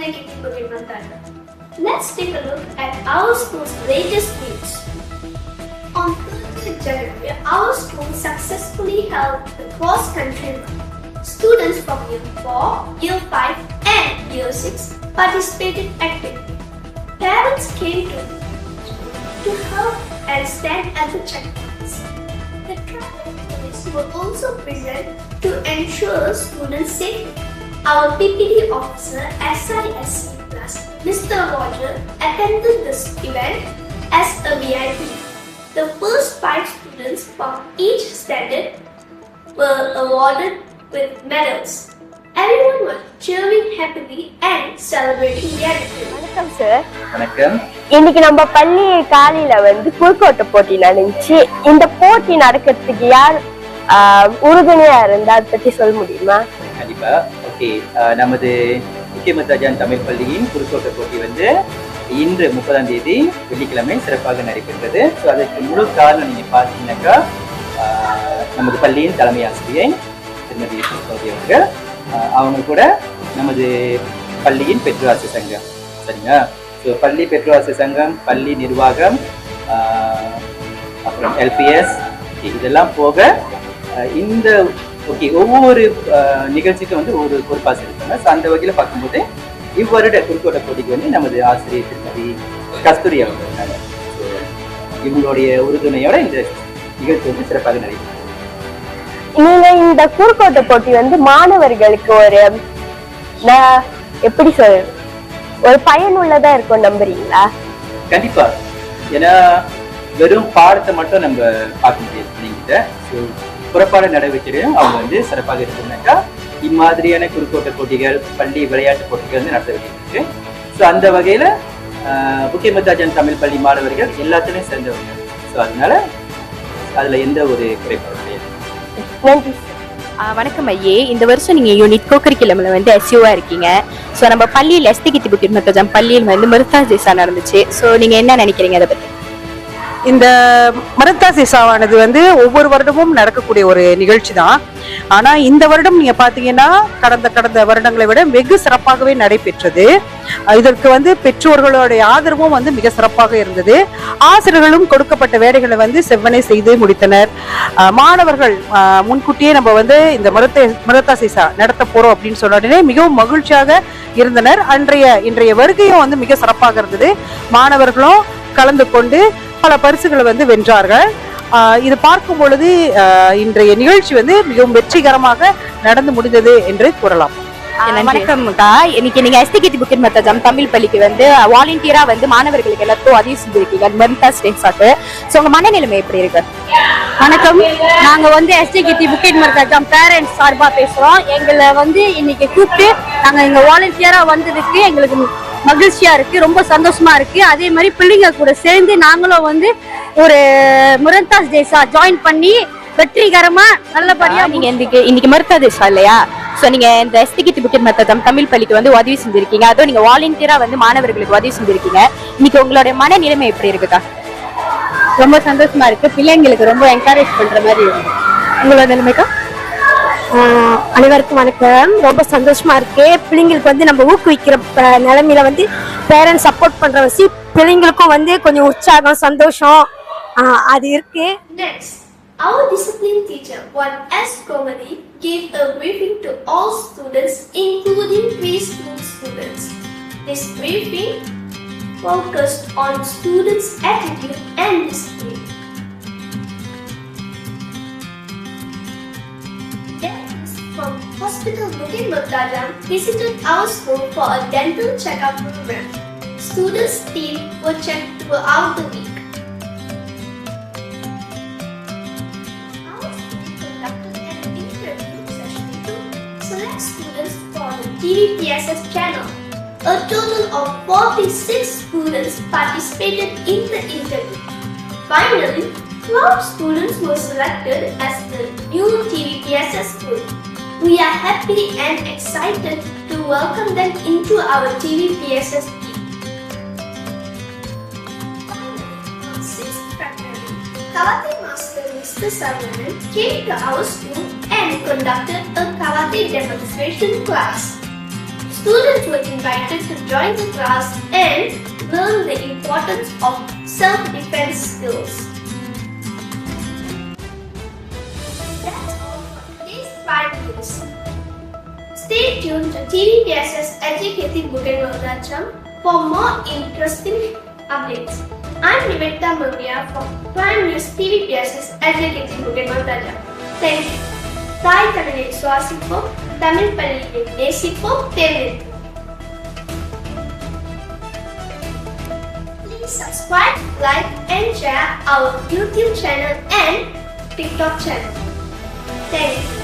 Esthekiti Bukit Mertanda. Let's take a look at our school's latest news. On 30th January, our school successfully held the cross-country run. Students from Year 4, Year 5 and Year 6 participated actively. Parents came to help and stand at the checkpoints. The traffic police were also present to ensure students' safety. Our PPD officer SISC Plus, Mr. Roger, attended this event as a VIP. The first 5 students from each standard were awarded with medals. Everyone was cheering happily and celebrating the activity. வணக்கம் sir. வணக்கம். இன்னைக்கு நம்ம பள்ளி காலையில குறுக்கோட்ட போட்டி நடந்துச்சு. இந்த போட்டி நடக்கிறதுக்கு யார் உறுதுணையா இருந்தா அதை பத்தி சொல்ல முடியுமா? கண்டிப்பா. ஓகே, நமது முக்கியமத்தாஜான் தமிழ் பள்ளியின் குறுக்கோட்ட போட்டி இன்று 30ஆம் தேதி வெள்ளிக்கிழமை சிறப்பாக நடைபெற்றது. ஸோ அதற்கு முழு காரணம் நீங்க பார்த்தீங்கன்னாக்கா நமது பள்ளியின் தலைமை ஆசிரியை திருமதி சோதி அவர்கள், அவங்க கூட நமது பள்ளியின் பெற்றோராசிரியர் சங்கம், சரிங்களா? ஸோ பள்ளி பெற்றோராசிரியர் சங்கம், பள்ளி நிர்வாகம், அப்புறம் LPS, இதெல்லாம் போக இந்த ஒவ்வொரு நிகழ்ச்சிக்கும் ஒரு பொறுப்பாசிரியர் இருக்காங்க. ஸோ அந்த வகையில் பார்க்கும்போது இவ்வருட குறுக்கோட்ட போட்டிக்கு நமது ஆசிரியர் திருமதி கஸ்தூரி அவங்க இருக்காங்க. ஸோ இவங்களுடைய உறுதுணையோட இந்த நிகழ்ச்சி சிறப்பாக நடைபெறும். நீங்க இந்த குறுக்கோட்ட போட்டி மாணவர்களுக்கு எப்படி சொல்ற ஒரு பயனுள்ளதா இருக்கும் நம்புறீங்களா? கண்டிப்பா. ஏன்னா வெறும் பாடத்தை மட்டும் நம்ம பார்க்க முடியாது பிள்ளைங்கிட்ட. புறப்பாட நடவடிக்கையும் அவங்க சிறப்பாக இருக்குனாக்கா இம்மாதிரியான குறுக்கோட்ட போட்டிகள், பள்ளி விளையாட்டு போட்டிகள் நடத்த வேண்டியிருக்கு. ஸோ அந்த வகையில முக்கியமத்தாஜான் தமிழ் பள்ளி மாணவர்கள் எல்லாத்துலயும் சேர்ந்தவங்க. ஸோ அதனால அதுல எந்த ஒரு குறைபாடும் கிடையாது. நன்றி. வணக்கம் ஐயே. இந்த வருஷம் நீங்க யூனிட் கோகரிக்குலம்ல SUவா இருக்கீங்க. ஸோ நம்ம பள்ளியில் எஸ்திகித்தி புக்கிட் மத்தாஜான் பள்ளியில் மருத்தாஸ் தேசா நடந்துச்சு. ஸோ நீங்க என்ன நினைக்கிறீங்க அதை பத்தி? இந்த மருத்தாஸ் தேசாவானது ஒவ்வொரு வருடமும் நடக்கக்கூடிய ஒரு நிகழ்ச்சி தான். ஆனா இந்த வருடம் நீங்க பாத்தீங்கன்னா கடந்த வருடங்களை விட வெகு சிறப்பாகவே நடைபெற்றது. இதற்கு பெற்றோர்களுடைய ஆதரவும் மிக சிறப்பாக இருந்தது. ஆசிரியர்களும் கொடுக்கப்பட்ட வேலைகளை செவ்வனே செய்து முடித்தனர். மாணவர்கள் முன்கூட்டியே நம்ம இந்த மருத்தாஸ் தேசா நடத்த போறோம் அப்படின்னு சொன்ன உடனே மிகவும் மகிழ்ச்சியாக இருந்தனர். இன்றைய வருகையும் மிக சிறப்பாக இருந்தது. மாணவர்களும் கலந்து கொண்டு பல பரிசுகளை வென்றார்கள். இது பார்க்கும் பொழுது இன்றைய நிகழ்ச்சி மிகவும் வெற்றிகரமாக நடந்து முடிந்தது என்று கூறலாம். வணக்கம்க்கா. இன்னைக்கு நீங்க எஸ்திகித்தி புக்கிட் மத்தாஜான் தமிழ் பள்ளிக்கு வாலண்டியரா மாணவர்களுக்கு எல்லாத்தையும் உதவி செஞ்சிருக்கீங்க மருத்தாஸ் தேசாக்கு. ஸோ உங்க மனநிலைமை எப்படி இருக்கு? வணக்கம். நாங்க எஸ்திகித்தி புக்கிட் மத்தாஜான் பேரண்ட்ஸ் சார்பா பேசுறோம். எங்களை இன்னைக்கு கூப்பிட்டு நாங்க இங்க வாலண்டியரா வந்ததுக்கு எங்களுக்கு மகிழ்ச்சியா இருக்கு, ரொம்ப சந்தோஷமா இருக்கு. அதே மாதிரி பிள்ளைங்க கூட சேர்ந்து நாங்களும் ஒரு மருத்தாஸ் தேசா ஜாயின் பண்ணி வெற்றிகரமா நல்லபடியா நீங்க இன்னைக்கு மருத்தாஸ் தேசா இல்லையா? சோ நீங்க இந்த எஸ்திகித்தி புக்கிட் மத்தாஜான் தமிழ் பள்ளிக்கு உதவி செஞ்சிருக்கீங்க. அதுவும் நீங்க வாலண்டியரா மாணவர்களுக்கு உதவி செஞ்சிருக்கீங்க. இன்னைக்கு உங்களுடைய மன நிலைமை எப்படி இருக்குக்கா? ரொம்ப சந்தோஷமா இருக்கு. பிள்ளைங்களுக்கு ரொம்ப என்கரேஜ் பண்ற மாதிரி இருக்கு. உங்களோட நிலைமைக்கா? அனைவருக்கும் வணக்கம். ரொம்ப சந்தோஷமா இருக்கு. பிள்ளைங்களுக்கு நம்ம ஊக்குவிக்கிற நிலைமையில பேரண்ட்ஸ் சப்போர்ட் பண்ற வச்சு பிள்ளைங்களுக்கும் கொஞ்சம் உற்சாகம் சந்தோஷம் அது இருக்கு. Next, our discipline teacher, one S. Komali, gave a briefing to all students, including preschool students. This briefing focused on students' attitude and discipline. Dentists from Hospital Bukit Mertanda visited our school for a dental checkup program. Students' teeth were checked throughout the week. Our school conducted an interview session to select students for the TVPSS channel. A total of 46 students participated in the interview. Finally, 12 students were selected as the new TVPSS group. We are happy and excited to welcome them into our TVPSS team. Finally, on 6th February, Karate Master Mr. Saravanan came to our school and conducted a karate demonstration class. students were invited to join the class and learn the importance of self-defense skills. That's all for today's 5 news. Stay tuned to TVPS's Educating Bukit Mertajam for more interesting updates. I'm Nivedita Murmiya from Prime News TVPS's Educating Bukit Mertajam. Thank you. தாய் தமிழை சுவாசிப்போம், தமிழ் பள்ளியை நேசிப்போம், தேர்ந்தெடுப்போம். Please subscribe, like and share our YouTube channel and TikTok channel. Thank you.